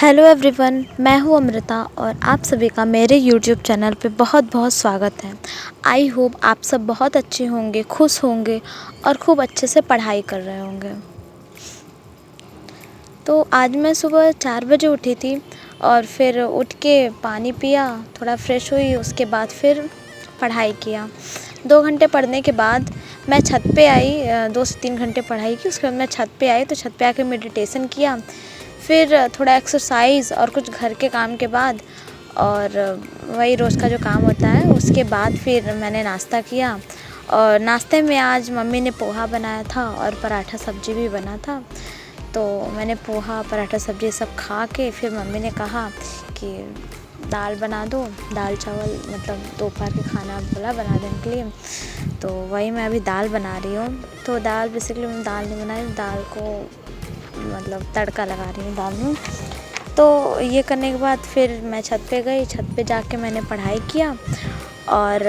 Hello everyone, मैं हूँ अमृता और आप सभी का मेरे यूट्यूब चैनल पे बहुत बहुत स्वागत है। आई होप आप सब बहुत अच्छे होंगे, खुश होंगे और खूब अच्छे से पढ़ाई कर रहे होंगे। तो आज मैं सुबह 4 बजे उठी थी और फिर उठ के पानी पिया, थोड़ा फ्रेश हुई, उसके बाद फिर पढ़ाई किया। 2 घंटे पढ़ने के बाद मैं छत पे आई, 2 से 3 घंटे पढ़ाई की। उसके बाद मैं छत पे आई तो छत पे आके मेडिटेशन किया, फिर थोड़ा एक्सरसाइज और कुछ घर के काम के बाद और वही रोज़ का जो काम होता है उसके बाद फिर मैंने नाश्ता किया। और नाश्ते में आज मम्मी ने पोहा बनाया था और पराठा सब्जी भी बना था। तो मैंने पोहा पराठा सब्जी सब खा के फिर मम्मी ने कहा कि दाल बना दो, दाल चावल मतलब दोपहर के खाना बोला बना देने के लिए। तो वही मैं अभी दाल बना रही हूँ। तो दाल बेसिकली मैं दाल नहीं बना रही, दाल को मतलब तड़का लगा रही हूँ दाल में। तो ये करने के बाद फिर मैं छत पे गई, छत पे जाके मैंने पढ़ाई किया और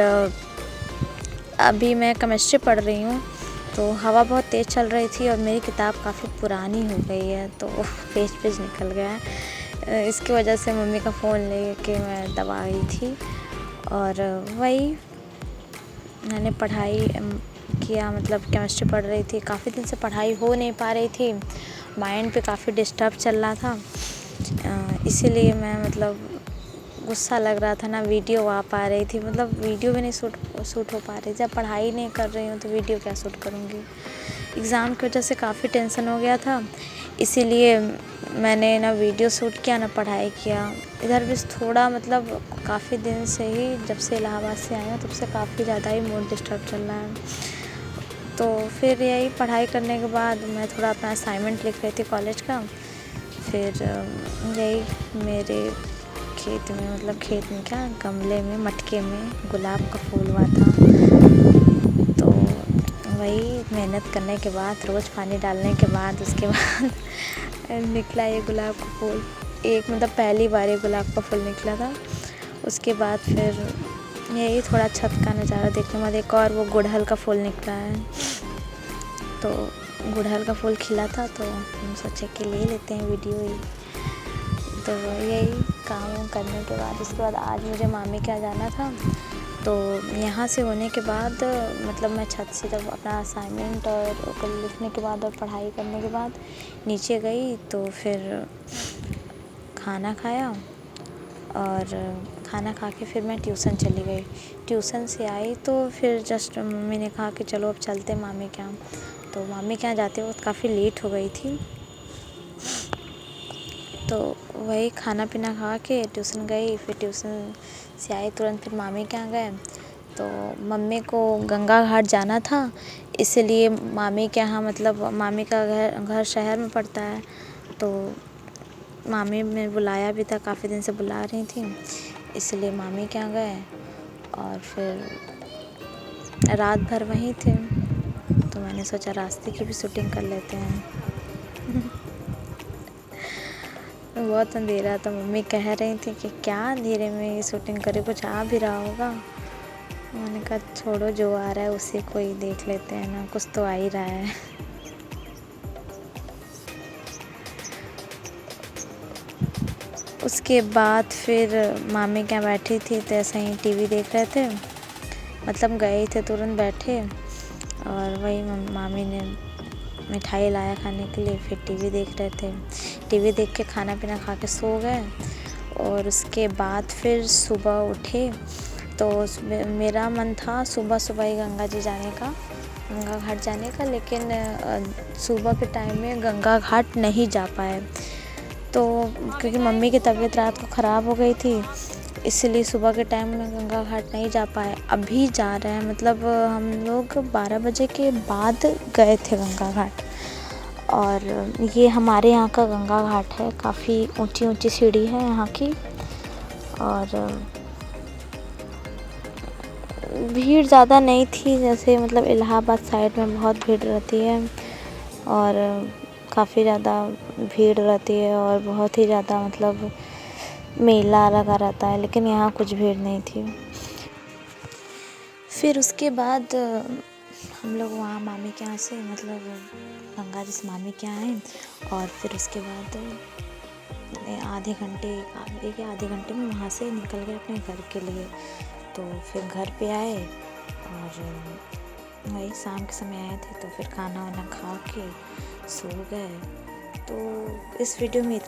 अभी मैं केमिस्ट्री पढ़ रही हूँ। तो हवा बहुत तेज़ चल रही थी और मेरी किताब काफ़ी पुरानी हो गई है, तो पेज पेज निकल गया है। इसकी वजह से मम्मी का फ़ोन लेके मैं दबा गई थी और वही मैंने पढ़ाई किया, मतलब केमिस्ट्री पढ़ रही थी। काफ़ी दिन से पढ़ाई हो नहीं पा रही थी, माइंड पे काफ़ी डिस्टर्ब चल रहा था, इसीलिए मैं मतलब गुस्सा लग रहा था ना, वीडियो आ पा रही थी, मतलब वीडियो भी नहीं शूट हो पा रही थी। जब पढ़ाई नहीं कर रही हूँ तो वीडियो क्या शूट करूँगी। एग्ज़ाम की वजह से काफ़ी टेंशन हो गया था, इसीलिए मैंने ना वीडियो शूट किया ना पढ़ाई किया। इधर भी थोड़ा मतलब काफ़ी दिन से ही, जब से इलाहाबाद से आई हूँ तब से काफ़ी ज़्यादा ही मूड डिस्टर्ब चल रहा है। तो फिर यही पढ़ाई करने के बाद मैं थोड़ा अपना असाइनमेंट लिख रही थी कॉलेज का। फिर यही मेरे खेत में, मतलब खेत में क्या, गमले में, मटके में गुलाब का फूल हुआ था। तो वही मेहनत करने के बाद, रोज़ पानी डालने के बाद, उसके बाद निकला ये गुलाब का फूल। एक मतलब पहली बार ये गुलाब का फूल निकला था। उसके बाद फिर यही थोड़ा छत का नज़ारा देखने के बाद एक और वो गुड़हल का फूल निकला है। तो गुड़हल का फूल खिला था तो हम सोचे कि ले लेते हैं वीडियो ही। तो यही काम करने के बाद उसके बाद आज मुझे मामी के यहाँ जाना था। तो यहाँ से होने के बाद मतलब मैं छत से जब अपना असाइनमेंट और लिखने के बाद और पढ़ाई करने के बाद नीचे गई तो फिर खाना खाया और खाना खा के फिर मैं ट्यूशन चली गई। ट्यूशन से आई तो फिर जस्ट मम्मी ने कहा कि चलो अब चलते मामी के यहाँ। तो मामी के यहाँ जाते वक्त काफ़ी लेट हो गई थी, तो वही खाना पीना खा के ट्यूशन गई। फिर ट्यूशन से आई तुरंत फिर मामी के यहाँ गए। तो मम्मी को गंगा घाट जाना था, इसलिए मामी के यहाँ, मतलब मामी का घर शहर में पड़ता है। तो मामी ने बुलाया भी था, काफ़ी दिन से बुला रही थी, इसलिए मामी के यहाँ गए और फिर रात भर वहीं थे। तो मैंने सोचा रास्ते की भी शूटिंग कर लेते हैं। बहुत अंधेरा था, मम्मी कह रही थी कि क्या अंधेरे में ये शूटिंग करे, कुछ आ भी रहा होगा। मैंने कहा छोड़ो, जो आ रहा है उसी को ही देख लेते हैं ना, कुछ तो आ ही रहा है। उसके बाद फिर मामी क्या बैठी थी तो ऐसे ही टीवी देख रहे थे, मतलब गए थे तुरंत बैठे और वही मामी ने मिठाई लाया खाने के लिए। फिर टीवी देख रहे थे, टीवी देख के खाना पीना खा के सो गए। और उसके बाद फिर सुबह उठे तो मेरा मन था सुबह सुबह ही गंगा जी जाने का, गंगा घाट जाने का, लेकिन सुबह के टाइम में गंगा घाट नहीं जा पाए। तो क्योंकि मम्मी की तबीयत रात को ख़राब हो गई थी, इसलिए सुबह के टाइम में गंगा घाट नहीं जा पाए। अभी जा रहे हैं, मतलब हम लोग 12 बजे के बाद गए थे गंगा घाट। और ये हमारे यहाँ का गंगा घाट है, काफ़ी ऊंची ऊंची सीढ़ी है यहाँ की। और भीड़ ज़्यादा नहीं थी, जैसे मतलब इलाहाबाद साइड में बहुत भीड़ रहती है और काफ़ी ज़्यादा भीड़ रहती है और बहुत ही ज़्यादा मतलब मेला लगा रहता है, लेकिन यहाँ कुछ भीड़ नहीं थी। फिर उसके बाद हम लोग वहाँ मामी के यहाँ से, मतलब गंगा जी से मामी के यहाँ आए और फिर उसके बाद आधे घंटे एक या आधे घंटे में वहाँ से निकल गए अपने घर के लिए। तो फिर घर पे आए और वही शाम के समय आए थे, तो फिर खाना वाना खा के सो गए। तो इस वीडियो में